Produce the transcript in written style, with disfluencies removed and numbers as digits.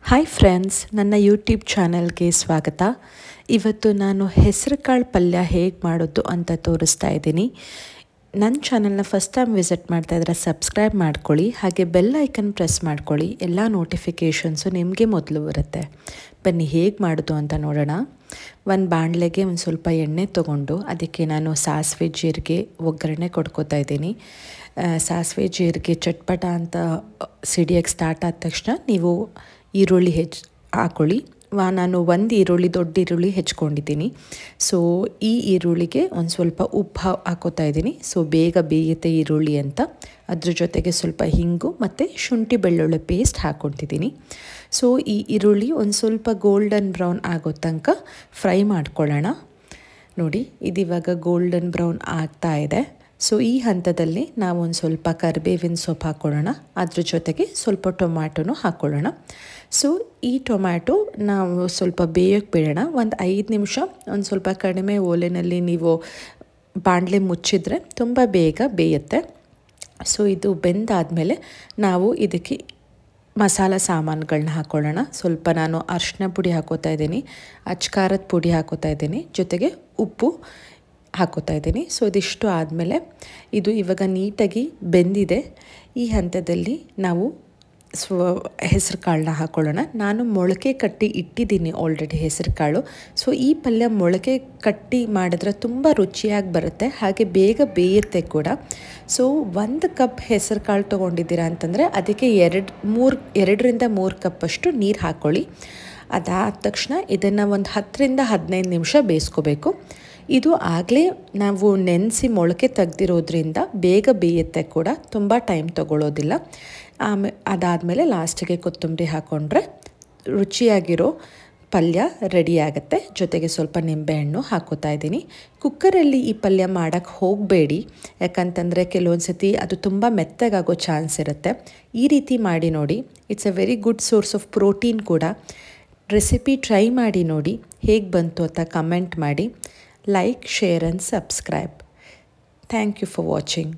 Hi friends, ನನ್ನ YouTube ಚಾನಲ್ಗೆ ಸ್ವಾಗತ. ಇವತ್ತು ನಾನು ಹೆಸರುಕಾಳು ಪಲ್ಯ ಹೇಗೆ ಮಾಡೋದು ಅಂತ ತೋರಿಸ್ತಾ ಇದ್ದೀನಿ. ನನ್ನ ಚಾನಲ್ನ ಫಸ್ಟ್ ಟೈಮ್ ವಿಸಿಟ್ ಮಾಡ್ತಾ ಇದ್ರೆ ಸಬ್ಸ್ಕ್ರೈಬ್ ಮಾಡ್ಕೊಳ್ಳಿ, ಹಾಗೆ ಬೆಲ್ ಐಕನ್ ಪ್ರೆಸ್ ಮಾಡ್ಕೊಳ್ಳಿ. ಎಲ್ಲ ನೋಟಿಫಿಕೇಷನ್ಸು ನಿಮಗೆ ಮೊದಲು ಬರುತ್ತೆ. ಬನ್ನಿ ಹೇಗೆ ಮಾಡೋದು ಅಂತ ನೋಡೋಣ. ಒಂದು ಬಾಣಲೆಗೆ ಒಂದು ಸ್ವಲ್ಪ ಎಣ್ಣೆ ತೊಗೊಂಡು ಅದಕ್ಕೆ ನಾನು ಸಾಸಿವೆ ಜೀರಿಗೆ ಒಗ್ಗರಣೆ ಕೊಡ್ಕೋತಾ ಇದ್ದೀನಿ. ಸಾಸಿವೆ ಜೀರಿಗೆ ಚಟ್ಪಟ ಅಂತ ಸಿಡಿಯೋಕ್ಕೆ ಸ್ಟಾರ್ಟ್ ಆದ ತಕ್ಷಣ ನೀವು ಈರುಳ್ಳಿ ಹಾಕ್ಕೊಳ್ಳಿ. ನಾನು ಒಂದು ಈರುಳ್ಳಿ, ದೊಡ್ಡ ಈರುಳ್ಳಿ ಹೆಚ್ಕೊಂಡಿದ್ದೀನಿ. ಸೊ ಈ ಈರುಳ್ಳಿಗೆ ಒಂದು ಸ್ವಲ್ಪ ಉಪ್ಪು ಹಾಕೋತಾ ಇದ್ದೀನಿ. ಸೊ ಬೇಗ ಬೇಯುತ್ತೆ ಈರುಳ್ಳಿ ಅಂತ. ಅದ್ರ ಜೊತೆಗೆ ಸ್ವಲ್ಪ ಹಿಂಗು ಮತ್ತು ಶುಂಠಿ ಬೆಳ್ಳುಳ್ಳಿ ಪೇಸ್ಟ್ ಹಾಕ್ಕೊತಿದ್ದೀನಿ. ಸೊ ಈ ಈರುಳ್ಳಿ ಒಂದು ಸ್ವಲ್ಪ ಗೋಲ್ಡನ್ ಬ್ರೌನ್ ಆಗೋ ತನಕ ಫ್ರೈ ಮಾಡ್ಕೊಳ್ಳೋಣ. ನೋಡಿ, ಇದಿವಾಗ ಗೋಲ್ಡನ್ ಬ್ರೌನ್ ಆಗ್ತಾ ಇದೆ. ಸೊ ಈ ಹಂತದಲ್ಲಿ ನಾವು ಒಂದು ಸ್ವಲ್ಪ ಕರಿಬೇವಿನ ಸೊಪ್ಪು ಹಾಕ್ಕೊಳ್ಳೋಣ. ಅದ್ರ ಜೊತೆಗೆ ಸ್ವಲ್ಪ ಟೊಮ್ಯಾಟೊನೂ ಹಾಕ್ಕೊಳ್ಳೋಣ. ಸೊ ಈ ಟೊಮ್ಯಾಟೊ ನಾವು ಸ್ವಲ್ಪ ಬೇಯೋಕ್ಕೆ ಬಿಡೋಣ. ಒಂದು 5 ನಿಮಿಷ ಒಂದು ಸ್ವಲ್ಪ ಕಡಿಮೆ ಒಲೆಯಲ್ಲಿ ನೀವು ಬಾಣಲೆ ಮುಚ್ಚಿದ್ರೆ ತುಂಬ ಬೇಗ ಬೇಯುತ್ತೆ. ಸೊ ಇದು ಬೆಂದಾದಮೇಲೆ ನಾವು ಇದಕ್ಕೆ ಮಸಾಲ ಸಾಮಾನುಗಳನ್ನ ಹಾಕ್ಕೊಳ್ಳೋಣ. ಸ್ವಲ್ಪ ನಾನು ಅರಿಶಿನ ಪುಡಿ ಹಾಕೋತಾ ಇದ್ದೀನಿ, ಅಚ್ಕಾರದ ಪುಡಿ ಹಾಕೋತಾ ಇದ್ದೀನಿ, ಜೊತೆಗೆ ಉಪ್ಪು ಹಾಕೋತಾ ಇದ್ದೀನಿ. ಸೊ ಇದಿಷ್ಟು ಆದಮೇಲೆ ಇದು ಇವಾಗ ನೀಟಾಗಿ ಬೆಂದಿದೆ. ಈ ಹಂತದಲ್ಲಿ ನಾವು ಹೆಸರು ಕಾಳನ್ನ ಹಾಕ್ಕೊಳ್ಳೋಣ. ನಾನು ಮೊಳಕೆ ಕಟ್ಟಿ ಇಟ್ಟಿದ್ದೀನಿ ಆಲ್ರೆಡಿ ಹೆಸರು ಕಾಳು. ಸೊ ಈ ಪಲ್ಯ ಮೊಳಕೆ ಕಟ್ಟಿ ಮಾಡಿದ್ರೆ ತುಂಬ ರುಚಿಯಾಗಿ ಬರುತ್ತೆ, ಹಾಗೆ ಬೇಗ ಬೇಯುತ್ತೆ ಕೂಡ. ಸೊ 1 ಕಪ್ ಹೆಸರು ಕಾಳು ತೊಗೊಂಡಿದ್ದೀರಾ ಅಂತಂದರೆ ಅದಕ್ಕೆ 2ರಿಂದ 3 ಕಪ್ಪಷ್ಟು ನೀರು ಹಾಕ್ಕೊಳ್ಳಿ. ಅದಾದ ತಕ್ಷಣ ಇದನ್ನು ಒಂದು 10ರಿಂದ 15 ನಿಮಿಷ ಬೇಯಿಸ್ಕೋಬೇಕು. ಇದು ಆಗಲೇ ನಾವು ನೆನೆಸಿ ಮೊಳಕೆ ತೆಗ್ದಿರೋದ್ರಿಂದ ಬೇಗ ಬೇಯುತ್ತೆ ಕೂಡ, ತುಂಬ ಟೈಮ್ ತೊಗೊಳ್ಳೋದಿಲ್ಲ. ಅದಾದಮೇಲೆ ಲಾಸ್ಟಿಗೆ ಕೊತ್ತಂಬರಿ ಹಾಕ್ಕೊಂಡ್ರೆ ರುಚಿಯಾಗಿರೋ ಪಲ್ಯ ರೆಡಿ ಆಗುತ್ತೆ. ಜೊತೆಗೆ ಸ್ವಲ್ಪ ನಿಂಬೆಹಣ್ಣು ಹಾಕೋತಾ ಇದ್ದೀನಿ. ಕುಕ್ಕರಲ್ಲಿ ಈ ಪಲ್ಯ ಮಾಡೋಕ್ಕೆ ಹೋಗಬೇಡಿ, ಯಾಕಂತಂದರೆ ಕೆಲವೊಂದು ಸತಿ ಅದು ತುಂಬ ಮೆತ್ತಗಾಗೋ ಚಾನ್ಸ್ ಇರುತ್ತೆ. ಈ ರೀತಿ ಮಾಡಿ ನೋಡಿ, it's a very good source of protein ಕೂಡ. ರೆಸಿಪಿ ಟ್ರೈ ಮಾಡಿ ನೋಡಿ, ಹೇಗೆ ಬಂತು ಅಂತ ಕಮೆಂಟ್ ಮಾಡಿ. Like, share and subscribe. Thank you for watching.